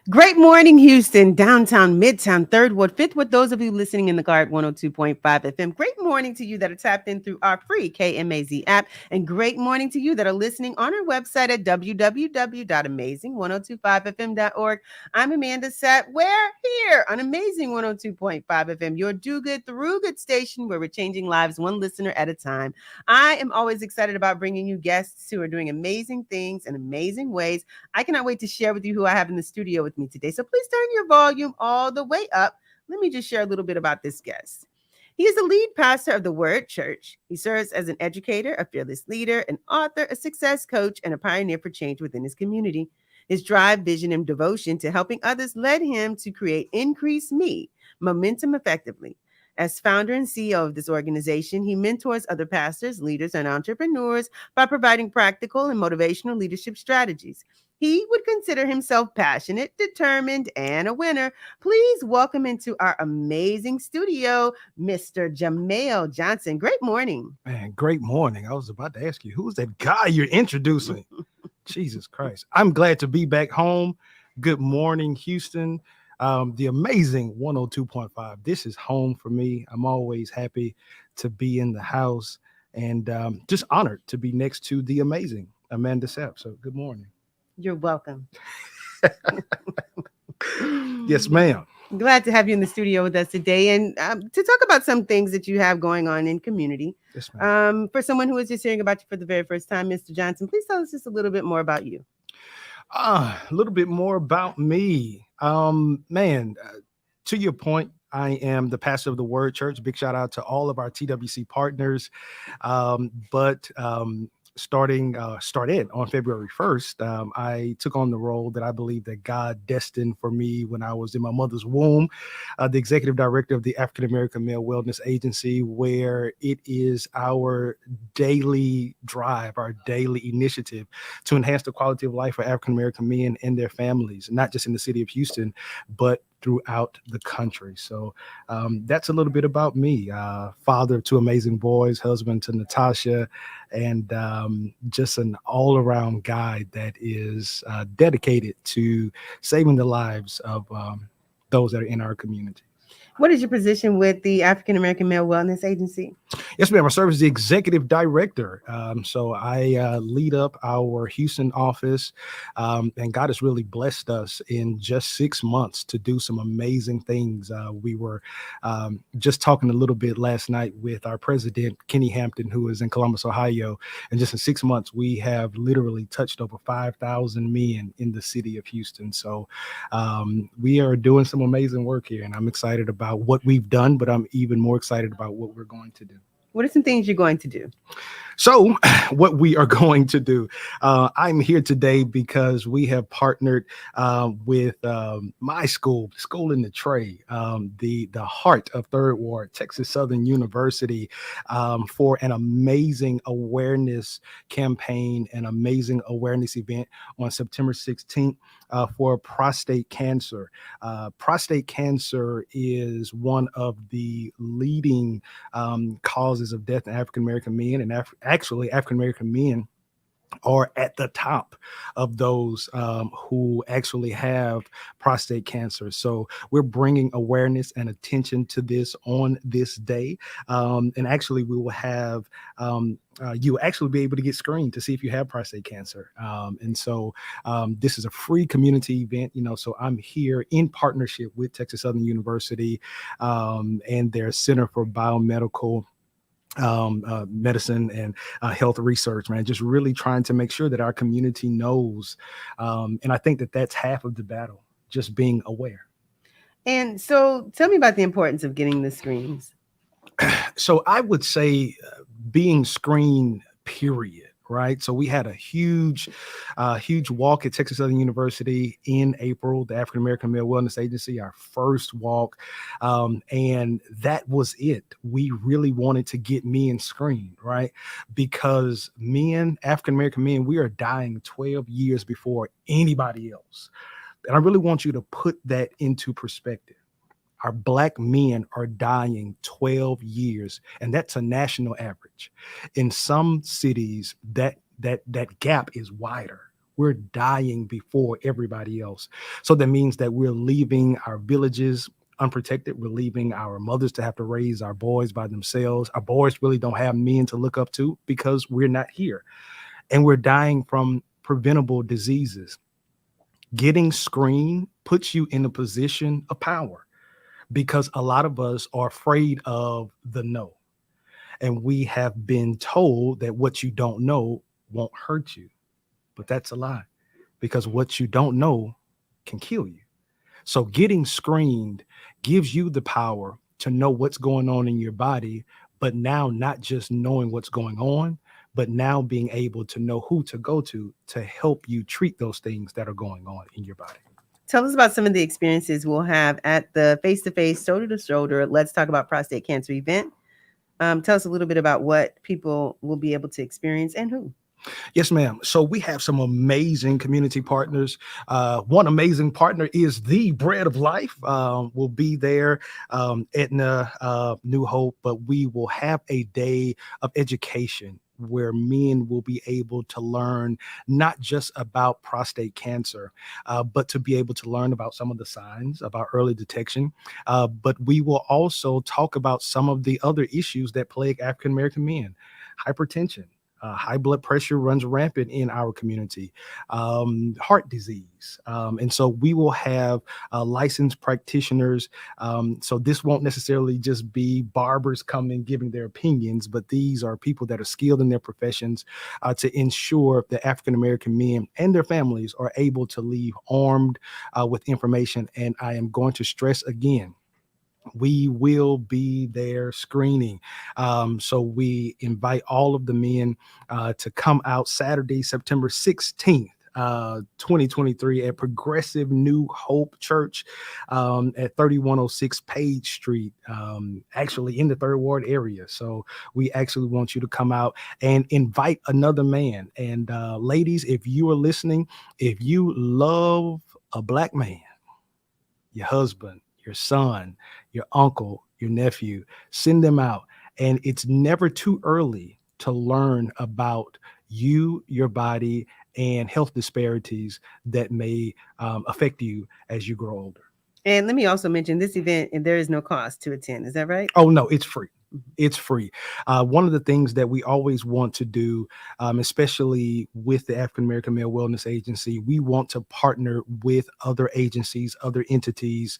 Great morning, Houston, downtown, midtown, third ward, fifth ward. Those of you listening in the car at 102.5 FM. Great morning to you that are tapped in through our free KMAZ app. And great morning to you that are listening on our website at www.amazing1025fm.org. I'm Amanda Satt. We're here on Amazing 102.5 FM, your do good through good station where we're changing lives one listener at a time. I am always excited about bringing you guests who are doing amazing things in amazing ways. I cannot wait to share with you who I have in the studio with me today. So please turn your volume all the way up. Let me just share a little bit about this guest. He is the lead pastor of the Word Church. He serves as an educator, a fearless leader, an author, a success coach, and a pioneer for change within his community. His drive, vision, and devotion to helping others led him to create Increase Me, Momentum Effectively. As founder and CEO of this organization, he mentors other pastors, leaders, and entrepreneurs by providing practical and motivational leadership strategies. He would consider himself passionate, determined, and a winner. Please welcome into our amazing studio, Mr. Jamail Johnson. Great morning. Man, great morning. I was about to ask you, who's that guy you're introducing? Jesus Christ. I'm glad to be back home. Good morning, Houston. The amazing 102.5. This is home for me. I'm always happy to be in the house and just honored to be next to the amazing Amanda Sapp. So good morning. You're welcome. Yes, ma'am. Glad to have you in the studio with us today and to talk about some things that you have going on in community. Yes, ma'am. For someone who is just hearing about you for the very first time, Mr. Johnson, please tell us just a little bit more about you. A little bit more about me. To your point, I am the pastor of the Word Church. Big shout out to all of our TWC partners. Started on February 1st, I took on the role that I believe that God destined for me when I was in my mother's womb, the executive director of the African American Male Wellness Agency, where it is our daily drive, our daily initiative to enhance the quality of life for African American men and their families, not just in the city of Houston, but throughout the country. So that's a little bit about me. Father of two amazing boys, husband to Natasha, and just an all-around guy that is dedicated to saving the lives of those that are in our community. What is your position with the African American Male Wellness Agency? Yes, ma'am. I serve as the executive director. So I lead up our Houston office, and God has really blessed us in just 6 months to do some amazing things. We were just talking a little bit last night with our president, Kenny Hampton, who is in Columbus, Ohio. And just in 6 months, we have literally touched over 5,000 men in the city of Houston. So we are doing some amazing work here, and I'm excited about what we've done, but I'm even more excited about what we're going to do. What are some things you're going to do? So what we are going to do, I'm here today because we have partnered with my school, School in the Trade, the heart of Third Ward, Texas Southern University, for an amazing awareness campaign, an amazing awareness event on September 16th for prostate cancer. Prostate cancer is one of the leading causes of death in African American men, and actually African American men are at the top of those who actually have prostate cancer. So we're bringing awareness and attention to this on this day. And actually we will have you'll actually be able to get screened to see if you have prostate cancer. So this is a free community event, so I'm here in partnership with Texas Southern University and their Center for Biomedical medicine and health research, man, just really trying to make sure that our community knows. And I think that that's half of the battle, just being aware. And so tell me about the importance of getting the screens. So I would say being screened, period. Right. So we had a huge walk at Texas Southern University in April, the African American Male Wellness Agency, our first walk. And that was it. We really wanted to get men screened, right? Because men, African American men, we are dying 12 years before anybody else. And I really want you to put that into perspective. Our Black men are dying 12 years, and that's a national average. In some cities, that gap is wider, We're dying before everybody else. So that means that we're leaving our villages unprotected. We're leaving our mothers to have to raise our boys by themselves. Our boys really don't have men to look up to because we're not here. And we're dying from preventable diseases. Getting screened puts you in a position of power because a lot of us are afraid of the no. And we have been told that what you don't know won't hurt you. But that's a lie because what you don't know can kill you. So getting screened gives you the power to know what's going on in your body, but now not just knowing what's going on, but now being able to know who to go to help you treat those things that are going on in your body. Tell us about some of the experiences we'll have at the face-to-face, shoulder-to-shoulder Let's Talk About Prostate Cancer event. Tell us a little bit about what people will be able to experience and who. Yes, ma'am. So we have some amazing community partners. One amazing partner is the Bread of Life. We'll be there, Etna, New Hope, but we will have a day of education where men will be able to learn not just about prostate cancer, but to be able to learn about some of the signs about early detection. But we will also talk about some of the other issues that plague African American men: hypertension. High blood pressure runs rampant in our community, heart disease. And so we will have licensed practitioners. So this won't necessarily just be barbers coming giving their opinions, but these are people that are skilled in their professions to ensure that African American men and their families are able to leave armed with information. And I am going to stress again, we will be there screening. So we invite all of the men to come out Saturday, September 16th. 2023 at Progressive New Hope Church at 3106 Page Street, actually in the Third Ward area. So we actually want you to come out and invite another man. And ladies, if you are listening, if you love a Black man, your husband, your son, your uncle, your nephew, send them out. And it's never too early to learn about you, your body, and health disparities that may affect you as you grow older. And let me also mention this event, and there is no cost to attend. Is that right? Oh, no, it's free. It's free. One of the things that we always want to do, especially with the African American Male Wellness Agency, we want to partner with other agencies, other entities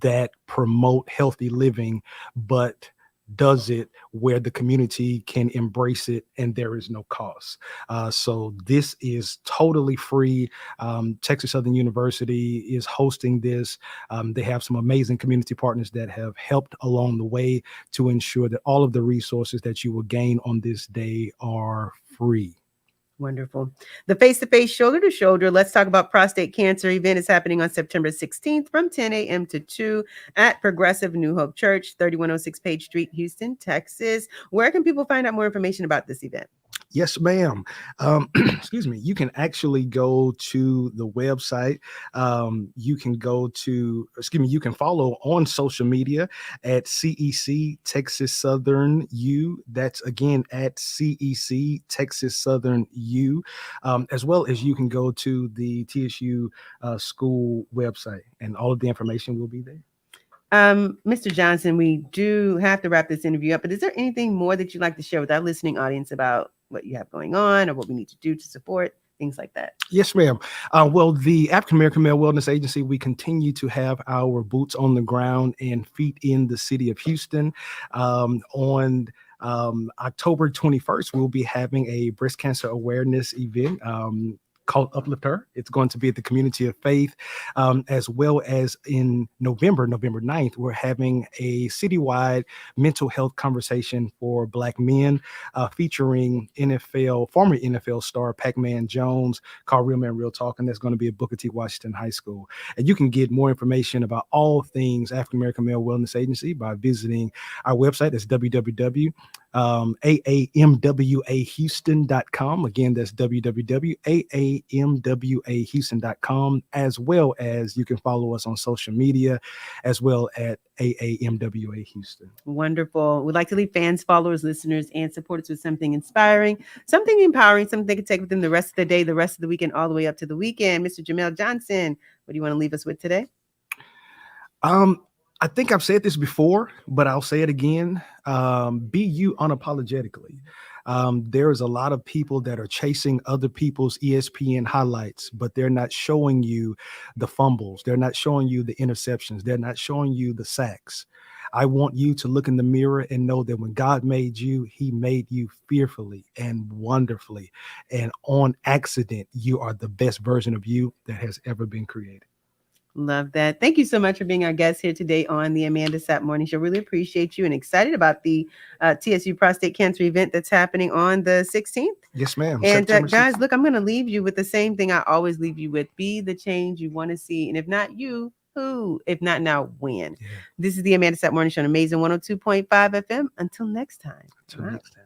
that promote healthy living, but does it where the community can embrace it and there is no cost. So this is totally free. Texas Southern University is hosting this. They have some amazing community partners that have helped along the way to ensure that all of the resources that you will gain on this day are free. Wonderful. The face-to-face, shoulder-to-shoulder Let's Talk About Prostate Cancer event is happening on September 16th from 10 a.m. to 2 at Progressive New Hope Church, 3106 Page Street, Houston, Texas. Where can people find out more information about this event? Yes, ma'am. Excuse me. You can actually go to the website. You can follow on social media at CEC Texas Southern U. That's again at CEC Texas Southern U, as well as you can go to the TSU school website, and all of the information will be there. Mr. Johnson, we do have to wrap this interview up, but is there anything more that you'd like to share with our listening audience about what you have going on or what we need to do to support, things like that? Yes, ma'am. Well, the African American Male Wellness Agency, we continue to have our boots on the ground and feet in the city of Houston. On October 21st, we'll be having a breast cancer awareness event called Uplift Her. It's going to be at the Community of Faith, as well as in November 9th, we're having a citywide mental health conversation for Black men, featuring former NFL star Pac-Man Jones, called Real Man Real Talk, and that's going to be at Booker T. Washington High School. And you can get more information about all things African American Male Wellness Agency by visiting our website. It's www.afmw.org. aamwahouston.com. Again, that's www.aamwahouston.com, as well as you can follow us on social media as well at AAMWA Houston. Wonderful. We'd like to leave fans, followers, listeners, and supporters with something inspiring, something empowering, something they can take with them the rest of the day, the rest of the weekend, all the way up to the weekend. Mr. Jamail Johnson, what do you want to leave us with today? I think I've said this before, but I'll say it again. Be you unapologetically. There's a lot of people that are chasing other people's ESPN highlights, but they're not showing you the fumbles. They're not showing you the interceptions. They're not showing you the sacks. I want you to look in the mirror and know that when God made you, he made you fearfully and wonderfully. And on accident, you are the best version of you that has ever been created. Love that. Thank you so much for being our guest here today on the Amanda Sapp Morning Show. Really appreciate you and excited about the TSU prostate cancer event that's happening on the 16th. Yes, ma'am. And September guys, 16th. look, I'm going to leave you with the same thing I always leave you with. Be the change you want to see. And if not you, who? If not now, when? Yeah. This is the Amanda Sapp Morning Show on Amazing 102.5 FM. Until next time. Until next time.